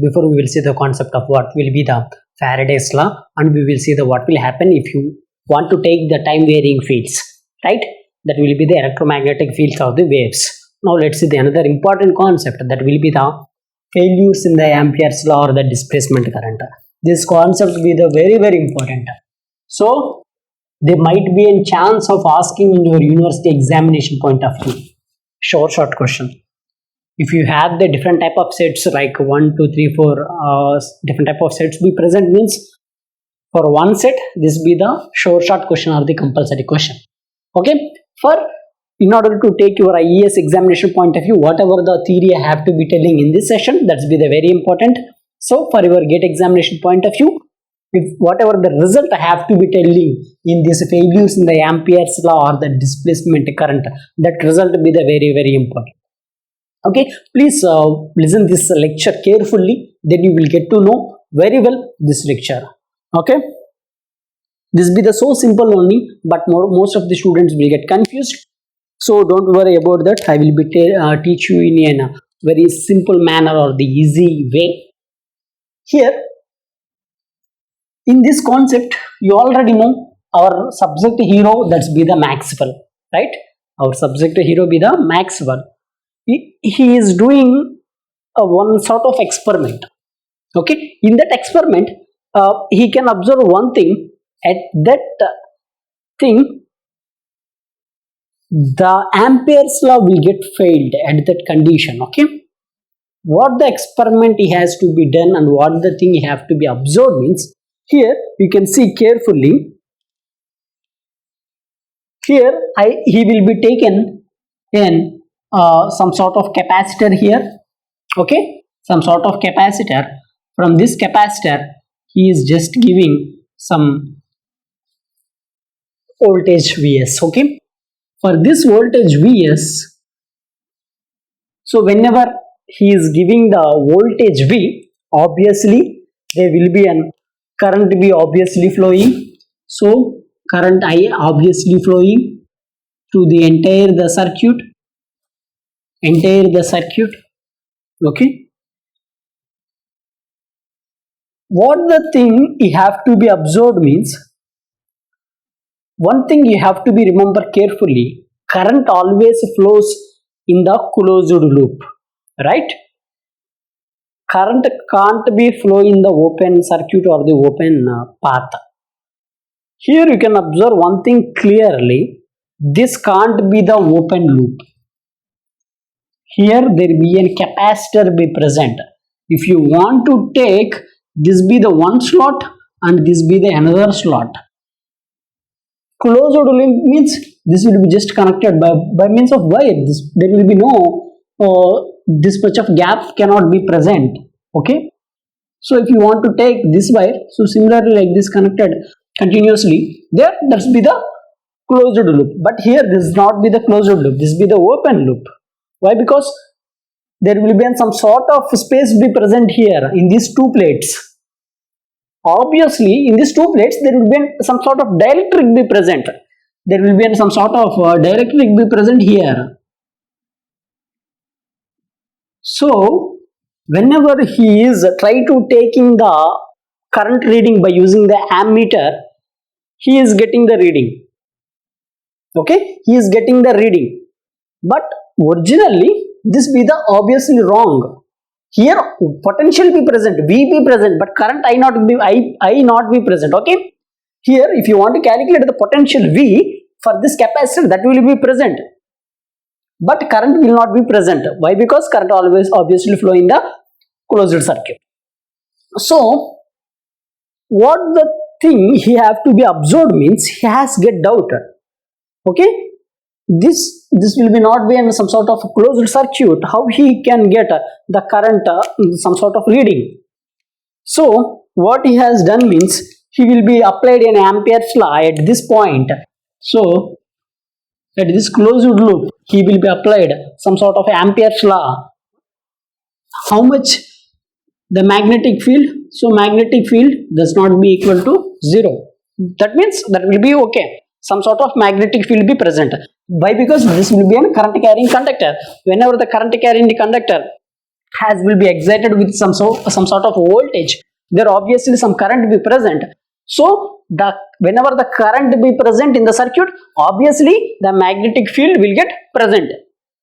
before we will see the concept of what will be the Faraday's law, and we will see the what will happen if you want to take the time varying fields, right? That will be the electromagnetic fields of the waves. Now let's see the another important concept, that will be the failures in the Ampere's law or the displacement current. This concept will be the very important. So there might be a chance of asking in your university examination point of view. Short question. If you have the different type of sets like 1, 2, 3, 4 different type of sets be present, means for one set this be the short question or the compulsory question. Okay, in order to take your IES examination point of view, whatever the theory I have to be telling in this session, that's be the very important. So for your GATE examination point of view, if whatever the result I have to be telling in this failures in the Ampere's law or the displacement current, that result be the very important. Okay, please listen this lecture carefully, then you will get to know very well this lecture. Okay, this be the so simple only, but most of the students will get confused. So don't worry about that. I will be teach you in a very simple manner or the easy way. Here, in this concept, you already know our subject hero, that's be the Maxwell, right? Our subject hero be the Maxwell. He is doing one sort of experiment. Okay, in that experiment, he can observe one thing. At that thing, the Ampere's law will get failed at that condition. Okay, what the experiment he has to be done and what the thing he have to be observed means, here you can see carefully. Here he will be taken in some sort of capacitor here. Okay, some sort of capacitor. From this capacitor he is just giving some voltage Vs. Okay, for this voltage Vs, so whenever he is giving the voltage V, obviously there will be an current be obviously flowing. So current I obviously flowing through the entire circuit. Okay, what the thing you have to be observed means, one thing you have to be remember carefully, current always flows in the closed loop, right? Current can't be flow in the open circuit or the open path. Here you can observe one thing clearly, this can't be the open loop. Here there be a capacitor be present. If you want to take this be the one slot and this be the another slot. Closed loop means this will be just connected by means of wire. There will be no this much of gap cannot be present. Okay, so if you want to take this wire, so similarly like this connected continuously, there that's be the closed loop. But here this is not be the closed loop, this be the open loop. Why? Because there will be some sort of space be present here in these two plates. Obviously in these two plates there will be some sort of dielectric be present. There will be some sort of dielectric be present here. So whenever he is try to taking the current reading by using the ammeter, he is getting the reading. Okay, he is getting the reading, but originally this be the obviously wrong. Here potential be present, V be present, but current I not be present. Okay, here if you want to calculate the potential V for this capacitor, that will be present, but current will not be present. Why? Because current always obviously flow in the closed circuit. So what the thing he have to be observed means, he has get doubt. Okay, this will be not be in some sort of closed circuit. How he can get the current some sort of reading? So what he has done means, he will be applied an Ampere's law at this point. So at this closed loop he will be applied some sort of Ampere's law. How much? The magnetic field. So magnetic field does not be equal to 0. That means that will be okay. Some sort of magnetic field be present. Why? Because this will be a current carrying conductor. Whenever the current carrying conductor as will be excited with some sort of voltage, there obviously some current be present. So whenever the current be present in the circuit, obviously the magnetic field will get present.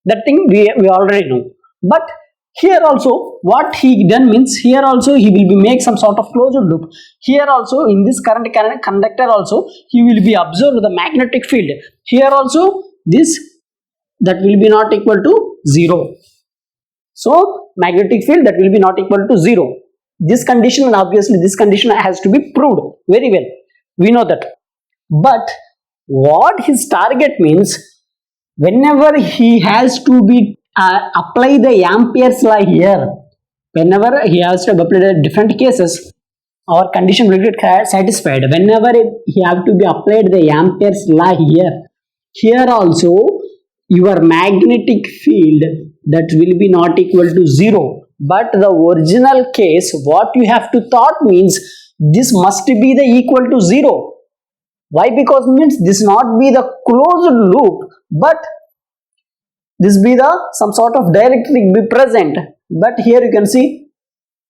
That thing we already know. But here also what he done means, here also he will be make some sort of closed loop. Here also in this current conductor also he will be observe the magnetic field. Here also this, that will be not equal to 0. So magnetic field that will be not equal to 0. This condition, and obviously this condition has to be proved very well. We know that. But what his target means, whenever he has to be apply the Ampere's law here, whenever he has to apply the different cases, our condition will get satisfied. Whenever he have to be applied the Ampere's law here also your magnetic field that will be not equal to 0. But the original case, what you have to thought means, this must be the equal to 0. Why? Because means this not be the closed loop, but this be the some sort of dielectric be present. But here you can see,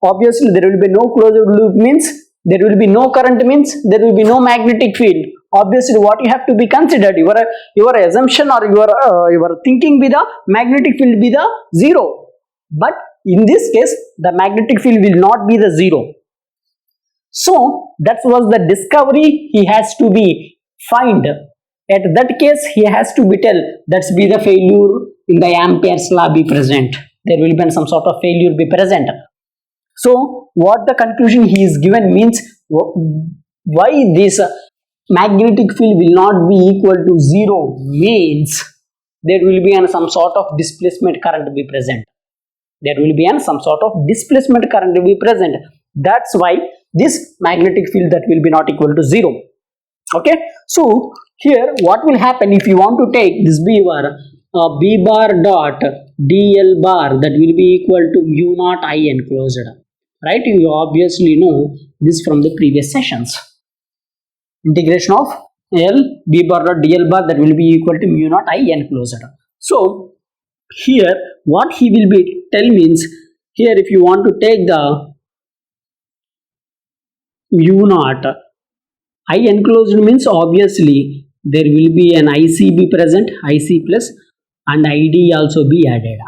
obviously there will be no closed loop means there will be no current, means there will be no magnetic field. Obviously what you have to be considered, your assumption or your thinking be the magnetic field be the 0. But in this case the magnetic field will not be the 0. So that was the discovery he has to be find. At that case he has to be tell that's be the failure in the Ampere's law be present. There will be some sort of failure be present. So what the conclusion he is given means, why this magnetic field will not be equal to 0 means there will be some sort of displacement current be present. There will be some sort of displacement current be present. That's why this magnetic field that will be not equal to 0. Okay. So here what will happen if you want to take this B bar, B bar dot dl bar, that will be equal to mu naught I enclosed. Right? You obviously know this from the previous sessions. Integration of L B bar dot dl bar, that will be equal to mu naught I enclosed. So here what he will be tell means, here if you want to take the mu naught I enclosed means, obviously there will be an IC be present, IC plus, and ID also be added.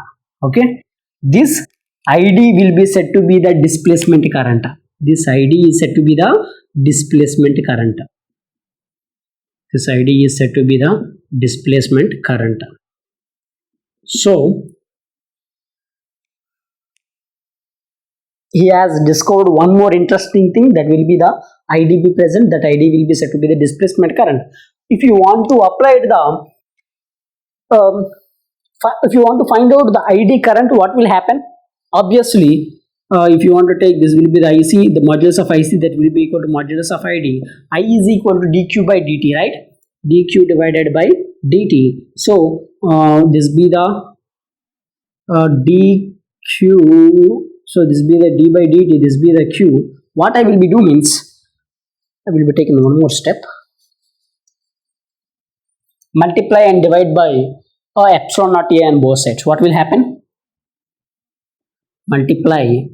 Okay. This ID will be said to be the displacement current. This ID is said to be the displacement current. This ID is said to be the displacement current. So he has discovered one more interesting thing, that will be the ID be present. That ID will be said to be the displacement current. If you want to apply if you want to find out the ID current, what will happen? Obviously, if you want to take this will be the IC, the modulus of IC, that will be equal to modulus of ID. I is equal to dq by dt, right? dq divided by dt. So this be the dq. So this be the d by dt. This be the q. What I will be doing means, I will be taking one more step. Multiply and divide by epsilon naught a on both sides. What will happen? Multiply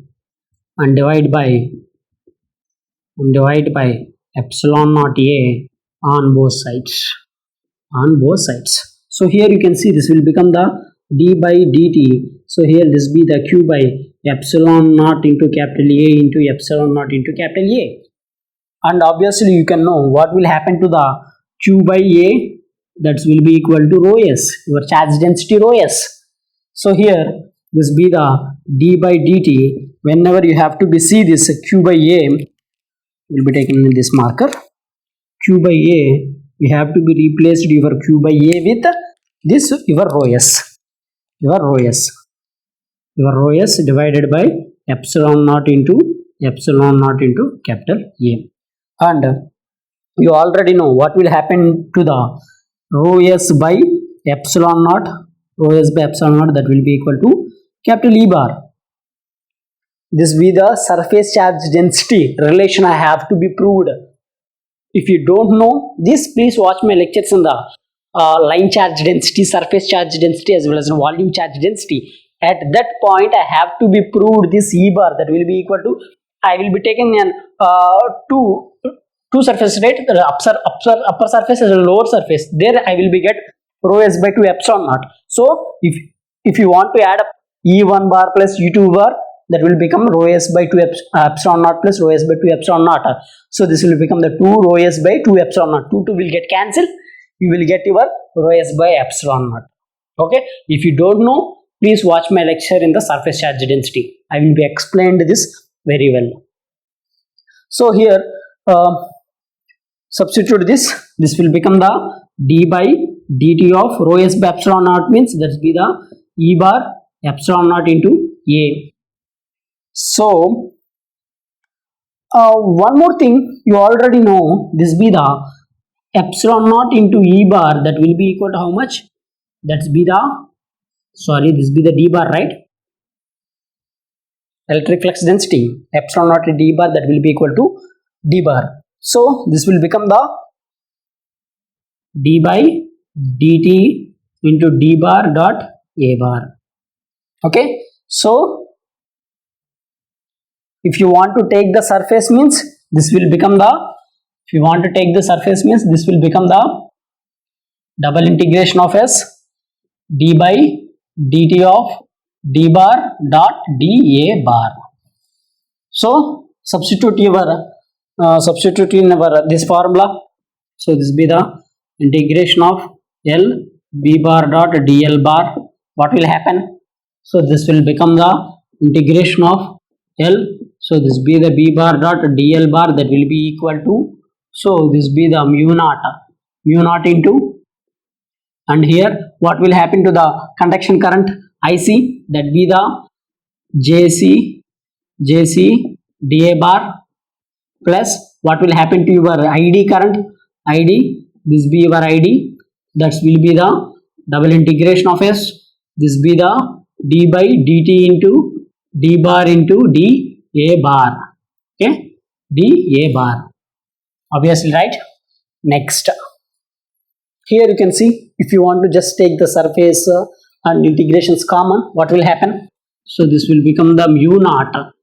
and divide by epsilon naught a on both sides. So here you can see this will become the d by dt. So here this be the q by epsilon naught into capital A into epsilon naught into capital A. And obviously you can know what will happen to the q by A, that will be equal to rho s, your charge density rho s. So here this be the d by dt. Whenever you have to be see this q by a, will be taken in this marker. Q by a, you have to be replaced your q by a with this your rho s. Rho s divided by epsilon naught into capital A. And you already know what will happen to the rho s by epsilon naught, that will be equal to capital E bar. This be the surface charge density relation I have to be proved. If you don't know this, please watch my lectures on the line charge density, surface charge density, as well as volume charge density. At that point, I have to be proved this E bar that will be equal to, I will be taking an two surface, right? The upper surface and the lower surface. There I will be get rho s by 2 epsilon naught. So if you want to add up E1 bar plus E2 bar, that will become rho s by 2 epsilon naught plus rho s by 2 epsilon naught. So this will become the 2 rho s by 2 epsilon naught. 2 will get cancelled. You will get your rho s by epsilon naught. Okay. If you don't know, please watch my lecture in the surface charge density. I will be explained this very well. So here substitute this. This will become the d by dt of rho s by epsilon naught, means that will be the E bar epsilon naught into A. So one more thing you already know, this be the epsilon naught into E bar, that will be equal to how much? That's be the, sorry, this be the D bar, right? Electric flux density epsilon naught D bar, that will be equal to D bar. So this will become the d by dt into d bar dot A bar. Okay. So if you want to take the surface, means this will become the, if you want to take the surface, means this will become the double integration of s d by dt of d bar dot dA bar. So substitute your substitute in our this formula. So this be the integration of L B bar dot dl bar. What will happen? So this will become the integration of L. So this be the B bar dot dl bar, that will be equal to, so this be the mu naught into, and here what will happen to the conduction current IC, that be the JC dA bar, plus what will happen to your ID current, ID, this be your ID, that will be the double integration of S, this be the d by dt into d bar into dA bar. Okay, dA bar, obviously, right? Next, here you can see, if you want to just take the surface and integrations common, what will happen? So this will become the mu naught,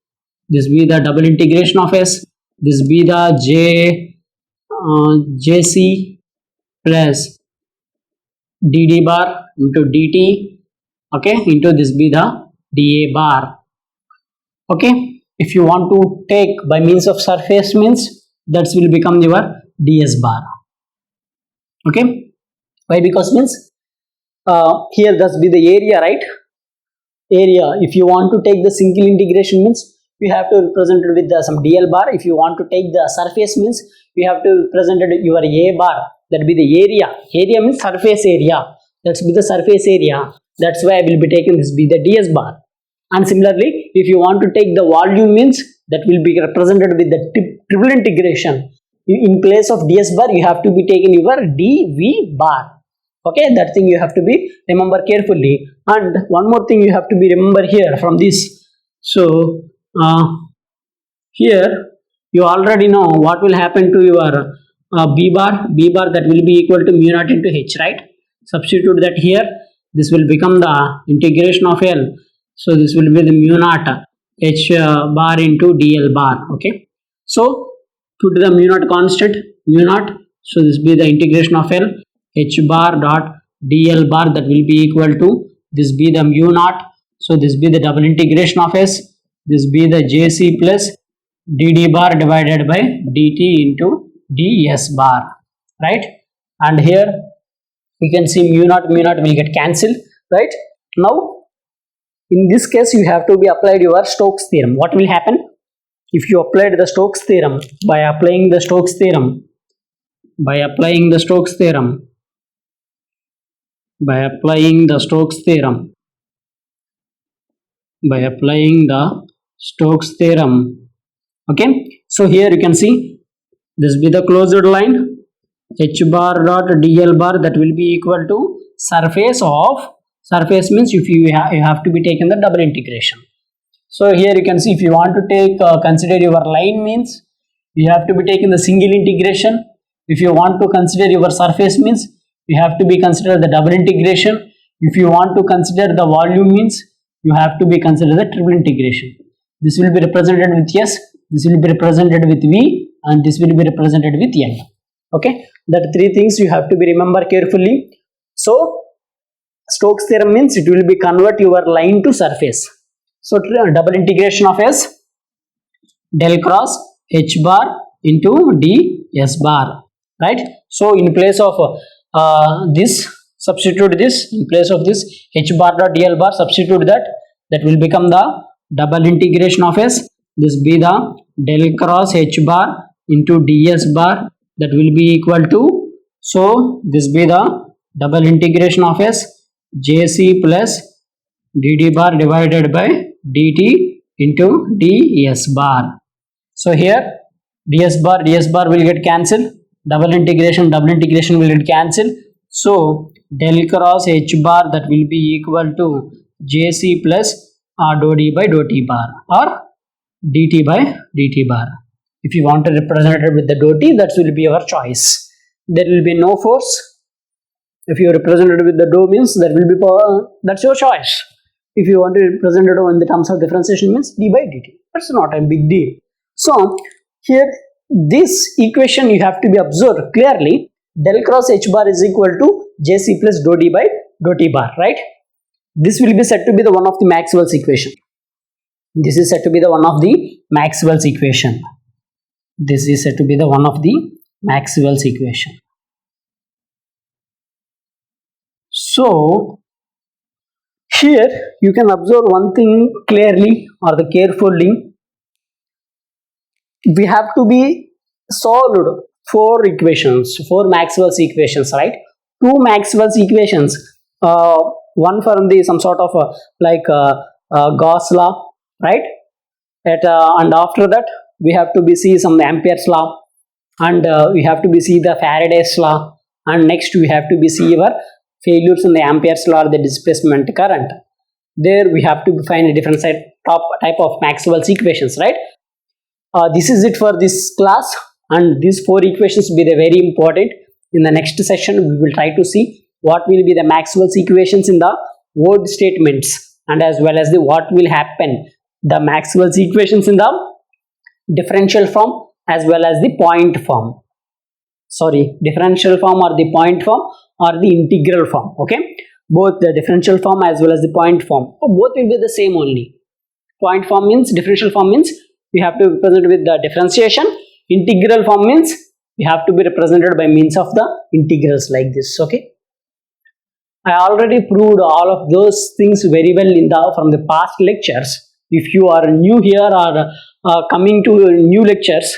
this be the double integration of S, this be the JC plus dd bar into dt, okay, into this be the dA bar. Okay, if you want to take by means of surface, means that will become your ds bar. Okay, why? Because means here that's be the area, right? Area, if you want to take the single integration, means you have to represent it with some dl bar. If you want to take the surface, means you have to represent it your A bar, that be the area. Area means surface area, that's be the surface area. That's why I will be taking this be the ds bar. And similarly, if you want to take the volume, means that will be represented with the triple integration. In place of ds bar, you have to be taking your dv bar. Okay, that thing you have to be remember carefully. And one more thing you have to be remember here from this. So here you already know what will happen to your b bar, that will be equal to mu naught into h, right? Substitute that here, this will become the integration of L. So this will be the mu naught h bar into dl bar. Okay, so put the mu naught constant, mu naught, so this will be the integration of L h bar dot dl bar, that will be equal to, this be the mu naught, so this be the double integration of S, this be the JC plus dd bar divided by dt into ds bar, right? And here you can see mu naught will get cancelled, right? Now in this case you have to be applied your Stokes theorem. What will happen if you applied the Stokes theorem? By applying the Stokes theorem, by applying the Stokes theorem, by applying the Stokes theorem, by applying the Stokes theorem. Okay, so here you can see this be the closed line h bar dot dl bar, that will be equal to surface of, surface means if you have to be taken the double integration. So here you can see, if you want to take consider your line, means you have to be taking the single integration. If you want to consider your surface, means you have to be consider the double integration. If you want to consider the volume, means you have to be consider the triple integration. This will be represented with S, this will be represented with V, and this will be represented with N. Okay, that three things you have to be remember carefully. So Stokes theorem means it will be convert your line to surface. So double integration of S, del cross H bar into d S bar, right? So in place of this, substitute this, in place of this H bar dot dl bar, substitute that will become the double integration of S. This be the del cross H bar into ds bar, that will be equal to, so this be the double integration of S, jc plus dd bar divided by dt into ds bar. So here ds bar will get cancelled, double integration will get cancelled. So del cross H bar, that will be equal to jc plus dou d by dou t bar, or dt by dt bar. If you want to represent it with the dou t, that will be your choice. There will be no force. If you represent it with the dou means that will be power, that's your choice. If you want to represent it in the terms of differentiation means d by dt. That's not a big deal. So here this equation you have to be observed clearly. Del cross H bar is equal to jc plus dou d by dou t bar, right? This will be said to be the one of the Maxwell's equation. This is said to be the one of the Maxwell's equation. This is said to be the one of the Maxwell's equation. So here you can observe one thing clearly or the carefully. We have to be solved four Maxwell's equations, right? Two Maxwell's equations, one from the some sort of Gauss law, right? And after that we have to be see some Ampere's law, and we have to be see the Faraday's law, and next we have to be see our failures in the Ampere's law or the displacement current. There we have to find a different type of Maxwell's equations, right? This is it for this class, and these four equations will be very important. In the next session we will try to see what will be the Maxwell's equations in the word statements, and as well as what will happen the Maxwell's equations in the differential form as well as the point form. Sorry, differential form or the point form or the integral form. Okay, both the differential form as well as the point form, both will be the same only. Point form means, differential form means we have to represent with the differentiation. Integral form means we have to be represented by means of the integrals like this. Okay, I already proved all of those things very well in the from the past lectures. If you are new here or coming to new lectures,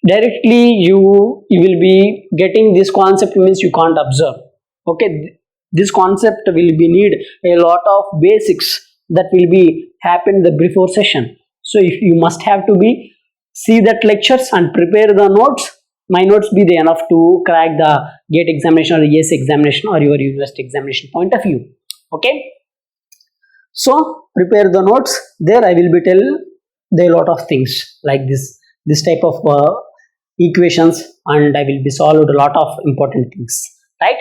directly you will be getting this concept means you can't observe. Okay, this concept will be need a lot of basics that will be happen the before session. So if you must have to be see that lectures and prepare the notes. My notes be the enough to crack the GATE examination or ES examination or your university examination point of view. Okay, so prepare the notes. There I will be tell the lot of things like this type of equations, and I will be solved a lot of important things, right?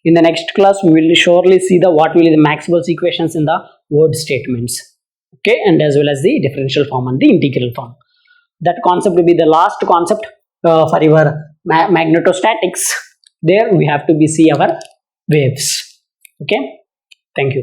In the next class we will surely see the what will be the Maxwell's equations in the word statements. Okay, and as well as the differential form and the integral form. That concept will be the last concept for your magnetostatics. There we have to be see our waves. Okay, thank you.